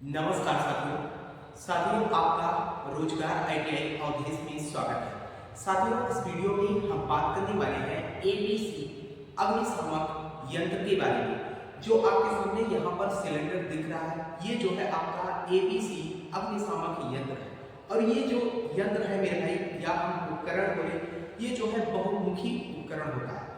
नमस्कार साथियों आपका रोजगार आईटीआई अवधेश में स्वागत है। साथियों, इस वीडियो में हम बात करने वाले हैं एबीसी अग्निशामक यंत्र के बारे में। जो आपके सामने यहाँ पर सिलेंडर दिख रहा है, ये जो है आपका एबीसी अग्निशामक यंत्र है। और ये जो यंत्र है मेरे भाई, या हम उपकरण बोले, ये जो है बहुमुखी उपकरण होता है।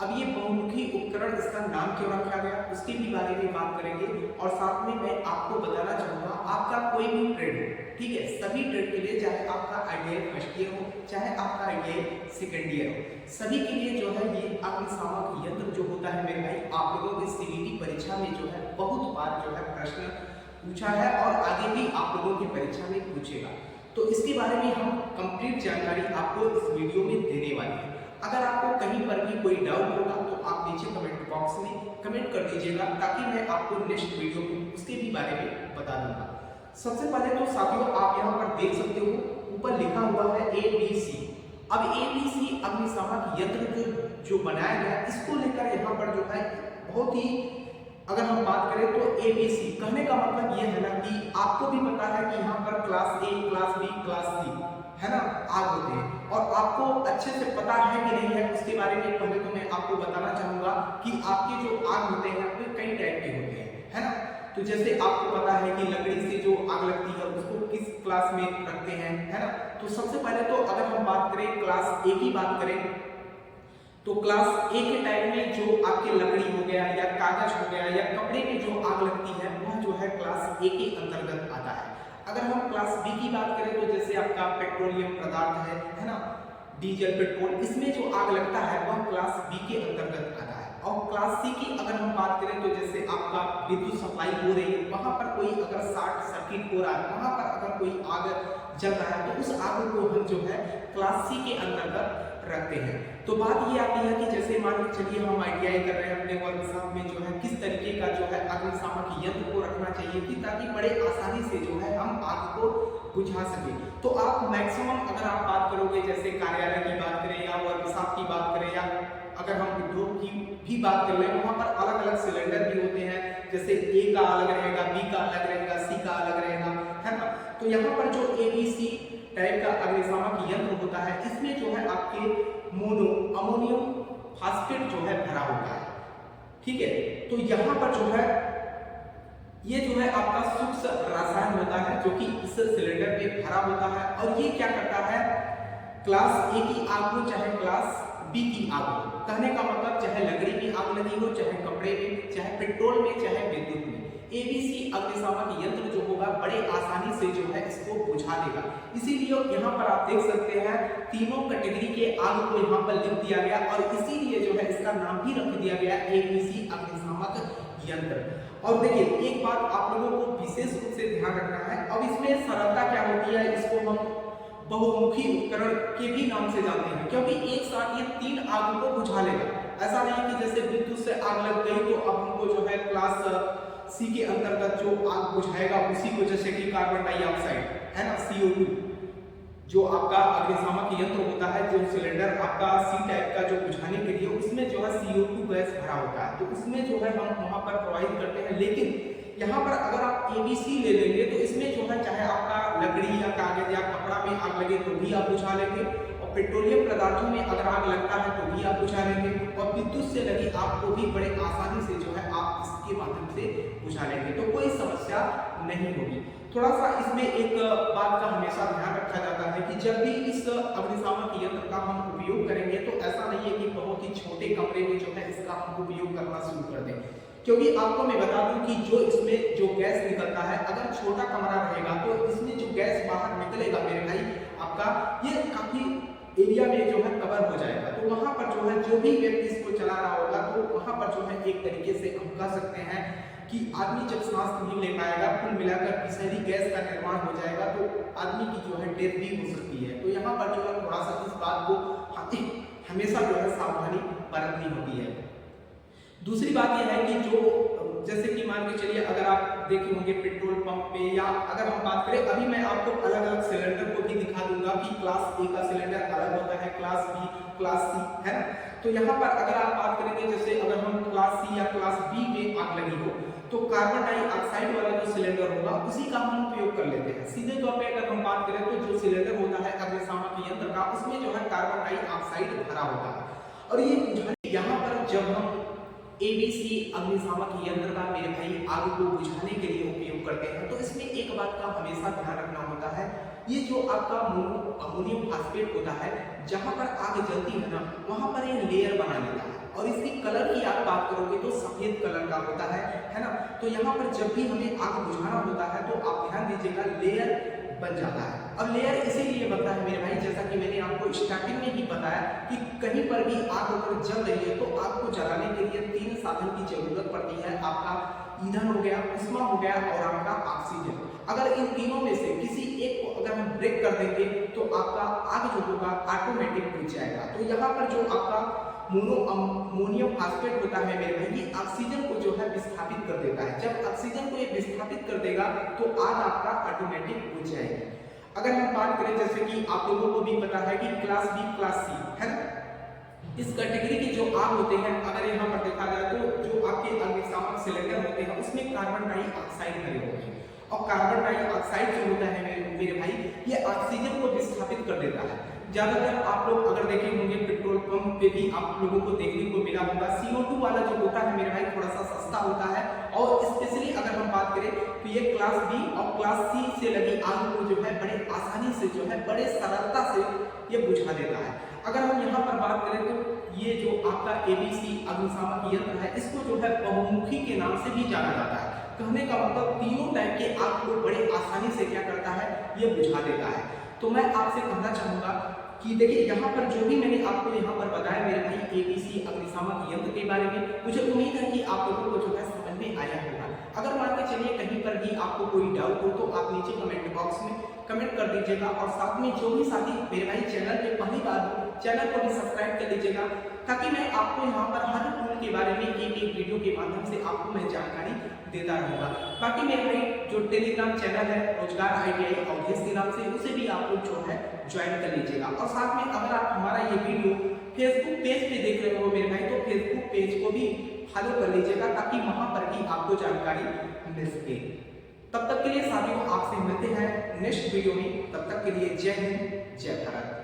अब ये बहुमुखी उपकरण, इसका नाम क्यों रखा गया, उसके भी बारे में बात करेंगे। और साथ में मैं आपको बताना चाहूंगा, आपका कोई भी ट्रेड हो, ठीक है, सभी ट्रेड के लिए, चाहे आपका आईटीआई फर्स्ट ईयर हो, चाहे आपका आईटीआई सेकेंड ईयर हो, सभी के लिए जो है ये अग्निशामक यंत्र जो होता है मेरे भाई, आप लोगों की सीबीटी परीक्षा में जो है बहुत बार जो है प्रश्न पूछा है और आगे भी आप लोगों की परीक्षा में पूछेगा। तो इसके बारे में हम कंप्लीट जानकारी आपको इस वीडियो में देने वाले हैं। अगर आपको कहीं पर भी कोई डाउट होगा तो आप नीचे कमेंट बॉक्स में कमेंट कर दीजिएगा, ताकि मैं आपको नेक्स्ट वीडियो में उसके भी बारे में बता दूंगा। सबसे पहले तो साथियों, आप यहाँ पर देख सकते हो, ऊपर लिखा हुआ है एबीसी। अब एबीसी अग्निशामक यंत्र जो बनाया गया, इसको लेकर यहाँ पर जो है बहुत ही, अगर हम बात करें तो एबीसी कहने का मतलब ये है ना कि आपको भी पता है कि यहाँ पर class A, class B, class C है ना, आग होते हैं। और आपको अच्छे से पता है कि नहीं है, उसके बारे में पहले तो मैं आपको बताना चाहूंगा कि आपके जो आग होते हैं वो कई टाइप के होते हैं, है ना। तो जैसे आपको पता है कि लकड़ी से जो आग लगती है उसको किस क्लास में रखते हैं, है ना। तो सबसे पहले तो अगर हम बात करें क्लास ए की बात करें, तो क्लास ए के टाइप में जो आपके लकड़ी हो गया या कागज हो गया या कपड़े में जो आग लगती है, वह जो है क्लास ए के अंतर्गत आता है। अगर हम क्लास बी की बात करें तो जैसे आपका पेट्रोलियम पदार्थ है ना, डीजल, पेट्रोल, इसमें जो आग लगता है वह क्लास बी के अंतर्गत आता है। और क्लास सी की अगर हम बात करें तो जैसे आपका विद्युत सप्लाई हो रही है, वहां पर कोई अगर शॉर्ट सर्किट हो रहा है, वहां पर अगर कोई आग जल रहा है, तो उस आग को हम जो है क्लास सी के अंतर्गत रखते हैं। तो बात ये आती है कि जैसे मान के चलिए हम आईटीआई कर रहे हैं, अपने वर्कशॉप में जो है किस तरीके का जो है अग्निशामक यंत्र को रखना चाहिए कि ताकि बड़े आसानी से जो है हम आग को बुझा सके। तो आप मैक्सिमम अगर आप बात करोगे, जैसे कार्यालय की बात करें या वर्कशॉप की बात करें, या अगर हम उद्योग की भी बात कर रहे हैं, वहां पर अलग अलग सिलेंडर भी होते हैं। जैसे ए का अलग रहेगा, बी का अलग रहेगा, सी का अलग रहेगा, है ना। तो यहाँ पर जो एबीसी टाइप का अग्निशामक यंत्र होता है, इसमें जो है आपके मोनो अमोनियम फास्फेट जो है भरा होता है, ठीक है। तो यहाँ पर जो है ये जो है आपका सूक्ष्म रसायन होता है, जो कि इस सिलेंडर में भरा होता है। और ये क्या करता है, क्लास ए की आग हो चाहे क्लास बी की आग हो, कहने का मतलब चाहे लकड़ी में आग लगी हो, चाहे कपड़े में, चाहे पेट्रोल में, चाहे विद्युत में, एबीसी अग्निशामक यंत्र जो होगा बड़े आसानी से जो है इसको बुझा देगा। इसीलिए यहाँ पर आप देख सकते हैं तीनों कैटेगरी के आग को यहाँ पर लिख दिया गया, और इसीलिए जो है इसका नाम भी रख दिया गया एबीसी अग्निशामक यंत्र। और देखिए, एक बात आप लोगों को विशेष रूप से ध्यान रखना है। अब इसमें सरलता क्या होती है, इसको हम बहुमुखी उपकरण के भी नाम से जानते हैं, क्योंकि एक साथ ये तीन आग को बुझा लेगा। ऐसा नहीं कि जैसे विद्युत से आग लग गई तो अब हमको जो है क्लास सी के अंतर्गत जो आग बुझाएगा उसी को, जैसे कि कार्बन डाइऑक्साइड है ना, CO2, जो आपका अग्निशामक यंत्र होता है, जो सिलेंडर आपका सी टाइप का जो बुझाने के लिए, उसमें जो है CO2 गैस भरा होता है, तो उसमें जो है हम वहां पर प्रोवाइड करते हैं। लेकिन यहाँ पर अगर आप एबीसी ले लेंगे तो इसमें जो है चाहे आपका लकड़ी या कागज या कपड़ा में आग लगे तो भी आप बुझा लेंगे, और पेट्रोलियम पदार्थों में अगर आग लगता है तो भी आप बुझा लेंगे, और विद्युत से लगी आग को भी बड़े आसानी से जो है आप इसके माध्यम से बुझा लेंगे, तो कोई समस्या नहीं होगी। थोड़ा सा इसमें एक बात का हमेशा ध्यान रखा जाता है कि जब भी इस अग्निशामक यंत्र का हम उपयोग करेंगे तो ऐसा नहीं है कि बहुत ही छोटे कमरे में जो है इसका हम उपयोग करना शुरू कर दें, क्योंकि आपको मैं बता दूं कि जो इसमें जो गैस निकलता है, अगर छोटा कमरा रहेगा तो इसमें जो गैस बाहर निकलेगा मेरे भाई, आपका ये काफी एरिया में जो है कवर हो जाएगा। तो वहां पर जो है जो भी व्यक्ति इसको चला रहा होगा, तो वहां पर जो है एक तरीके से हम कह सकते हैं कि आदमी जब सांस नहीं ले पाएगा, कुल मिलाकर विषैली गैस का निर्माण हो जाएगा, तो आदमी की जो है डेथ भी हो सकती है। तो यहाँ पर जो है थोड़ा सा इस बात को हमेशा जो है सावधानी बरतनी होती है। दूसरी बात यह है कि जो जैसे कि मान के चलिए, अगर आप आप देखे होंगे पेट्रोल पंप पे, या अगर हम बात करें अभी मैं आपको अलग अलग सिलेंडर को भी दिखा दूंगा कि क्लास ए का सिलेंडर अलग होता है, क्लास बी, क्लास सी, है ना। तो यहाँ पर अगर आप बात करेंगे, जैसे अगर हम क्लास सी या क्लास बी में आग लगी हो तो कार्बन डाइऑक्साइड वाला जो सिलेंडर होगा उसी का हम उपयोग कर लेते हैं। सीधे तौर पे अगर हम बात करें तो जो सिलेंडर होता है अग्निशामक यंत्र का, उसमें जो है कार्बन डाइऑक्साइड भरा होता है। और ये यहाँ पर जब हम एबीसी अग्निशामक यंत्र का मेरे भाई आग को बुझाने के लिए उपयोग करते हैं, तो इसमें एक बात का हमेशा ध्यान रखना होता है, ये जो आपका अमोनियम फास्फेट होता है, जहां पर आग जलती है ना, वहां पर ये लेयर बना लेता है। और इसकी कलर की आप बात करोगे तो सफेद कलर का होता है ना। तो यहाँ पर जब भी हमें आग बुझाना होता है तो आप ध्यान दीजिएगा, लेयर बन जाता है। अब लेयर इसीलिए बनता है मेरे भाई, जैसा कि मैंने आपको स्टार्टिंग में ही बताया कि कहीं पर भी आग अगर जल रही है तो आग को जलाने के लिए 3 साधन की जरूरत पड़ती है। आपका ईंधन हो गया, उष्मा हो गया और आपका ऑक्सीजन। अगर इन तीनों में से किसी एक को अगर हम ब्रेक कर देंगे तो आपका आग जो होगा ऑटोमेटिक बुझ जाएगा। तो यहाँ पर जो आपका अमोनियम फास्फेट होता है मेरे भाई, ये ऑक्सीजन को जो है विस्थापित कर देता है। जब ऑक्सीजन को ये विस्थापित कर देगा तो आग आपका ऑटोमेटिक बुझ जाएगी। अगर हम बात करें, जैसे कि आप लोगों को भी पता है कि क्लास बी, क्लास सी, है ना, इस कैटेगरी के जो आग होते हैं, अगर यहाँ पर देखा जाए तो जो आपके अग्निशामक सिलेंडर होते हैं उसमें कार्बन डाइऑक्साइड भरे होते हैं। और कार्बन डाइऑक्साइड जो होता है मेरे भाई, ये ऑक्सीजन को विस्थापित कर देता है। ज्यादातर आप लोग अगर देखे होंगे पेट्रोल पंप पे भी आप लोगों को देखने को मिला होगा, CO2 वाला जो होता है मेरे भाई थोड़ा सा सस्ता होता है। और स्पेशली अगर हम बात करें तो ये क्लास बी और क्लास सी से लगी आग को जो है बड़े आसानी से जो है बड़े सरलता से ये बुझा देता है। अगर हम यहाँ पर बात करें तो ये जो आपका एबीसी अग्निशामक यंत्र है, इसको जो है बहुमुखी के नाम से भी जाना जाता है। कहने का मतलब तीनों टाइप के आग को बड़े आसानी से क्या करता है, ये बुझा देता है। तो मैं आपसे कहना चाहूंगा कि देखिए यहाँ पर जो भी मैंने आपको यहाँ पर बताया मेरे भाई एबीसी अग्निशामक यंत्र के बारे में, मुझे उम्मीद है कि आप लोगों को जो है समझ में आया होगा। अगर मान के चलिए कहीं पर भी आपको कोई डाउट हो तो आप नीचे कमेंट बॉक्स में कमेंट कर दीजिएगा। और साथ में जो भी साथी मेरे भाई चैनल पे पहली बार हो, चैनल को भी सब्सक्राइब कर लीजिएगा, ताकि मैं आपको यहाँ पर हर टूल के बारे में एक वीडियो के माध्यम से आपको मैं जानकारी देता रहूंगा। बाकी मेरे भाई जो टेलीग्राम चैनल है रोजगार ITI अवधेश के नाम से, उसे भी आप लोग जो है ज्वाइन कर लीजिएगा। और साथ में अगर आप हमारा ये वीडियो फेसबुक पेज पे देख रहे हो मेरे भाई, तो फेसबुक पेज को भी फॉलो कर लीजिएगा, ताकि वहां पर भी आपको जानकारी मिल सके। तब तक के लिए साथियों आपसे मिलते हैं नेक्स्ट वीडियो में। तब तक के लिए जय हिंद, जय भारत।